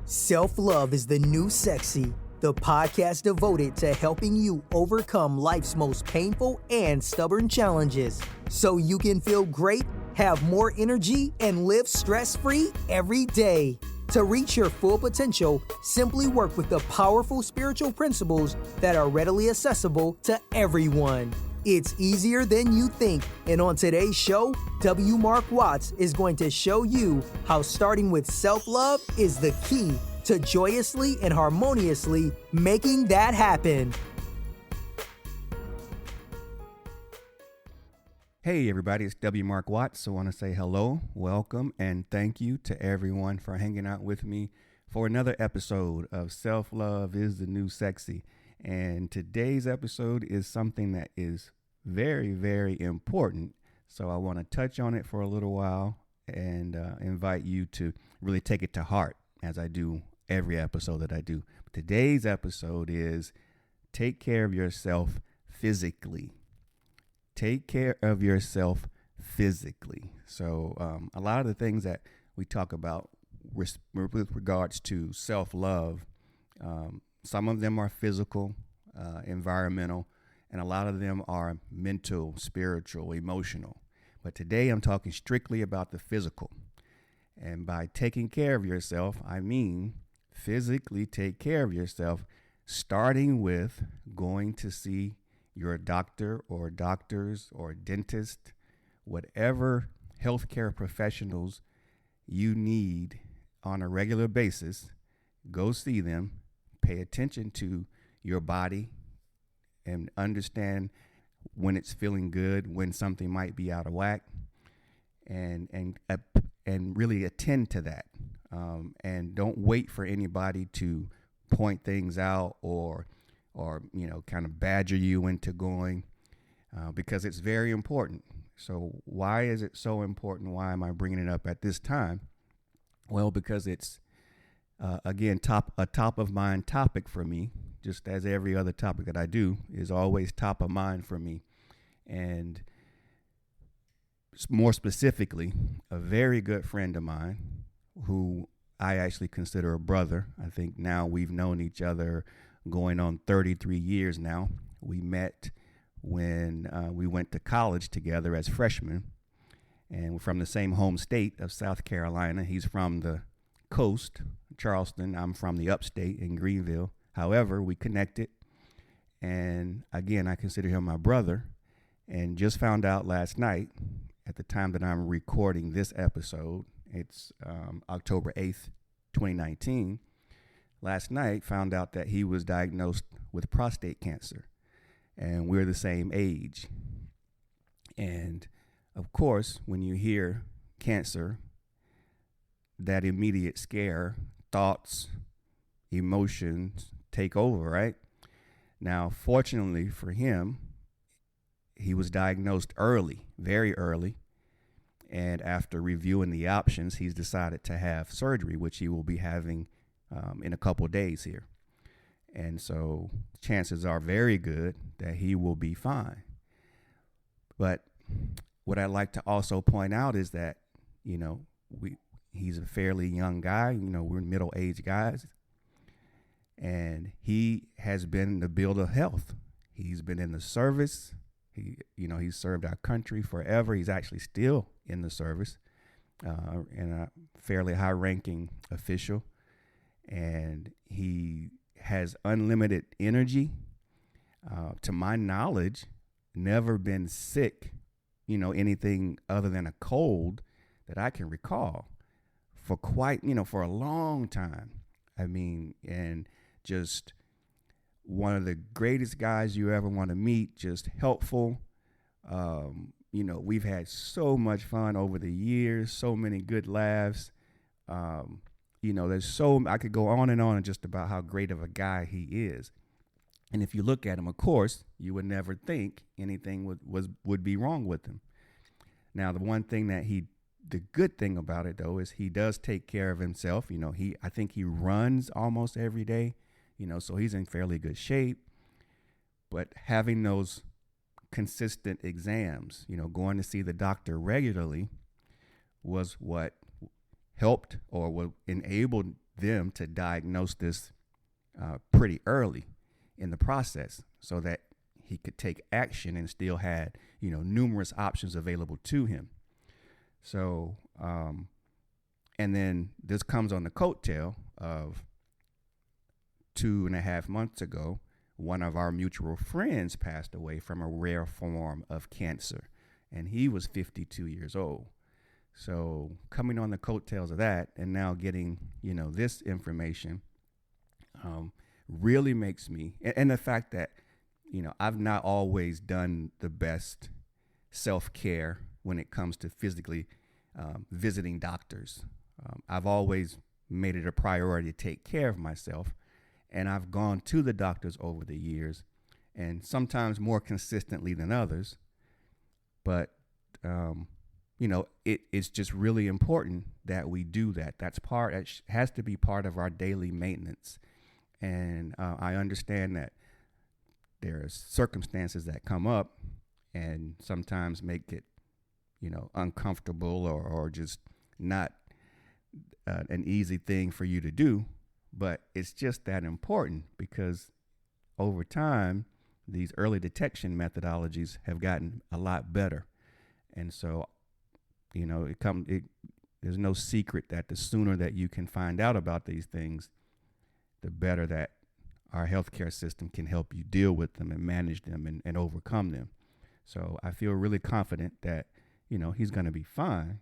Self-love is the new sexy, the podcast devoted to helping you overcome life's most painful and stubborn challenges so you can feel great, have more energy, and live stress-free every day. To reach your full potential, simply work with the powerful spiritual principles that are readily accessible to everyone. It's easier than you think, and on today's show, W. Mark Watts is going to show you how starting with self-love is the key to joyously and harmoniously making that happen. Hey everybody, it's W. Mark Watts. So I want to say hello, welcome, and thank you to everyone for hanging out with me for another episode of Self-Love is the New Sexy. And today's episode is something that is very, very important. So I want to touch on it for a little while and invite you to really take it to heart as I do every episode that I do. Today's episode is take care of yourself physically. Take care of yourself physically. So a lot of the things that we talk about with regards to self-love, some of them are physical, environmental, and a lot of them are mental, spiritual, emotional. But today I'm talking strictly about the physical. And by taking care of yourself, I mean physically take care of yourself, starting with going to see your doctor or doctors or dentist, whatever healthcare professionals you need on a regular basis. Go see them, pay attention to your body, and understand when it's feeling good, when something might be out of whack, and really attend to that. And don't wait for anybody to point things out or kind of badger you into going, because it's very important. So why is it so important? Why am I bringing it up at this time? Well, because it's again a top of mind topic for me. Just as every other topic that I do is always top of mind for me. And more specifically, a very good friend of mine who I actually consider a brother. I think now we've known each other going on 33 years now. We met when we went to college together as freshmen, and we're from the same home state of South Carolina. He's from the coast, Charleston. I'm from the upstate in Greenville. However, we connected, and again, I consider him my brother, and just found out last night, at the time that I'm recording this episode, it's October 8th, 2019, last night found out that he was diagnosed with prostate cancer, and we're the same age. And of course, when you hear cancer, that immediate scare, thoughts, emotions take over, right? Now, fortunately for him, he was diagnosed early, very early. And after reviewing the options, he's decided to have surgery, which he will be having in a couple days here. And so chances are very good that he will be fine. But what I'd like to also point out is that, he's a fairly young guy. We're middle-aged guys. And he has been in the field of health. He's been in the service. He's served our country forever. He's actually still in the service, and a fairly high-ranking official. And he has unlimited energy. To my knowledge, never been sick, anything other than a cold that I can recall for for a long time. I mean, and just one of the greatest guys you ever want to meet, just helpful. We've had so much fun over the years, so many good laughs. I could go on and just about how great of a guy he is. And if you look at him, of course, you would never think anything would be wrong with him. Now, the good thing about it though is he does take care of himself. I think he runs almost every day. So he's in fairly good shape. But having those consistent exams, going to see the doctor regularly was what helped or enabled them to diagnose this pretty early in the process so that he could take action and still had, numerous options available to him. So, and then this comes on the coattail of 2.5 months ago, one of our mutual friends passed away from a rare form of cancer, and he was 52 years old. So coming on the coattails of that and now getting, this information really makes me, and the fact that, I've not always done the best self-care when it comes to physically visiting doctors. I've always made it a priority to take care of myself. And I've gone to the doctors over the years, and sometimes more consistently than others. But, it's just really important that we do that. It has to be part of our daily maintenance. And I understand that there are circumstances that come up and sometimes make it, uncomfortable or just not an easy thing for you to do. But it's just that important because over time, these early detection methodologies have gotten a lot better. And so, there's no secret that the sooner that you can find out about these things, the better that our healthcare system can help you deal with them and manage them and overcome them. So I feel really confident that, he's going to be fine.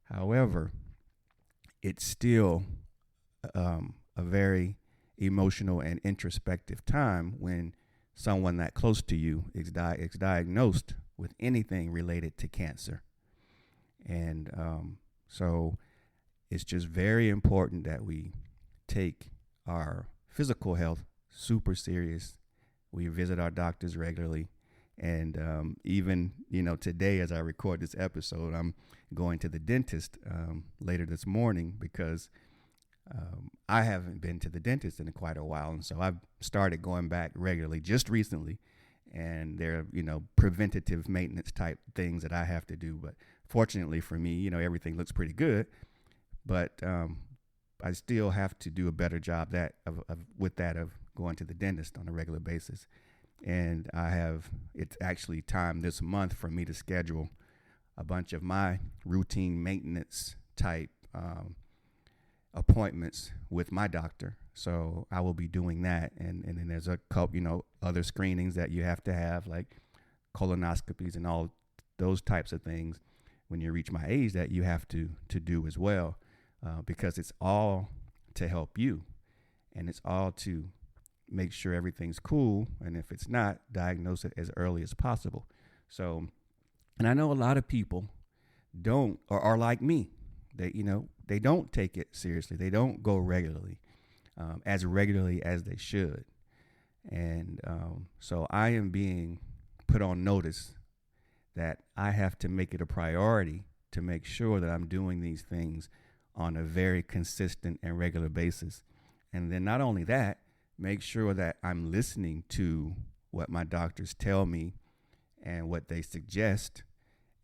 However, it's still a very emotional and introspective time when someone that close to you is diagnosed with anything related to cancer. And so it's just very important that we take our physical health super serious. We visit our doctors regularly. And even, today as I record this episode, I'm going to the dentist later this morning because I haven't been to the dentist in quite a while. And so I've started going back regularly just recently. And there are, preventative maintenance type things that I have to do. But fortunately for me, everything looks pretty good. But I still have to do a better job of going to the dentist on a regular basis. And it's actually time this month for me to schedule a bunch of my routine maintenance type appointments with my doctor. So I will be doing that. And then there's a couple, other screenings that you have to have, like colonoscopies and all those types of things when you reach my age that you have to do as well, because it's all to help you and it's all to make sure everything's cool. And if it's not, diagnose it as early as possible. So, and I know a lot of people don't, or are like me. They don't take it seriously. They don't go regularly, as regularly as they should. And so I am being put on notice that I have to make it a priority to make sure that I'm doing these things on a very consistent and regular basis. And then not only that, make sure that I'm listening to what my doctors tell me and what they suggest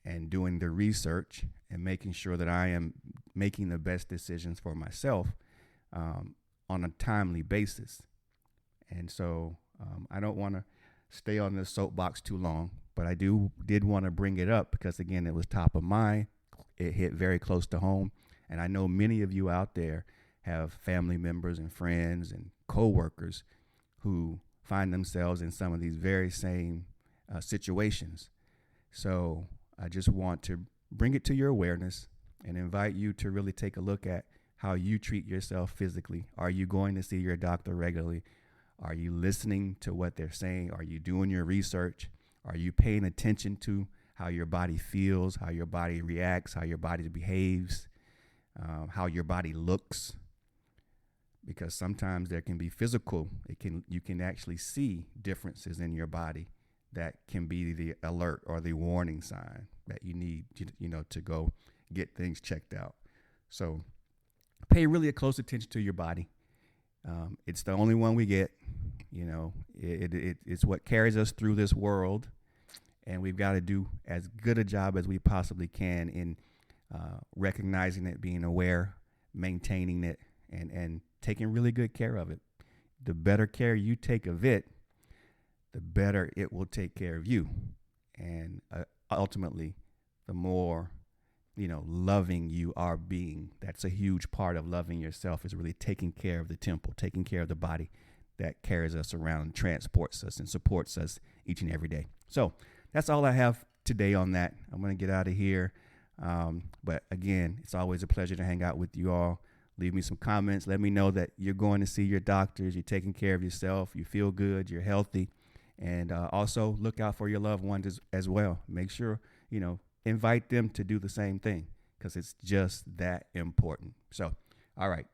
and doing the research and making sure that I am making the best decisions for myself on a timely basis. And so I don't want to stay on this soapbox too long, but I did want to bring it up because, again, it was top of mind. It hit very close to home. And I know many of you out there have family members and friends and coworkers who find themselves in some of these very same situations. So I just want to bring it to your awareness and invite you to really take a look at how you treat yourself physically. Are you going to see your doctor regularly? Are you listening to what they're saying? Are you doing your research? Are you paying attention to how your body feels, how your body reacts, how your body behaves, how your body looks? Because sometimes there can be physical, you can actually see differences in your body that can be the alert or the warning sign that you need, to go get things checked out. So pay really a close attention to your body. It's the only one we get. It's what carries us through this world, and we've got to do as good a job as we possibly can in recognizing it, being aware, maintaining it, and taking really good care of it. The better care you take of it, the better it will take care of you. And ultimately, the more, loving you are being. That's a huge part of loving yourself, is really taking care of the temple, taking care of the body that carries us around, transports us, and supports us each and every day. So that's all I have today on that. I'm going to get out of here. But again, it's always a pleasure to hang out with you all. Leave me some comments. Let me know that you're going to see your doctors, you're taking care of yourself, you feel good, you're healthy. And also look out for your loved ones as well. Make sure, invite them to do the same thing, because it's just that important. So, all right.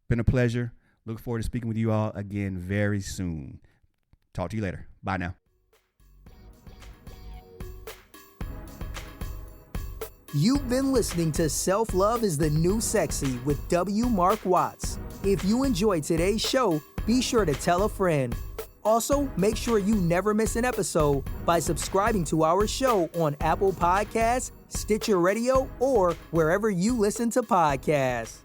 Been a pleasure. Look forward to speaking with you all again very soon. Talk to you later. Bye now. You've been listening to Self-Love is the New Sexy with W. Mark Watts. If you enjoyed today's show, be sure to tell a friend. Also, make sure you never miss an episode by subscribing to our show on Apple Podcasts, Stitcher Radio, or wherever you listen to podcasts.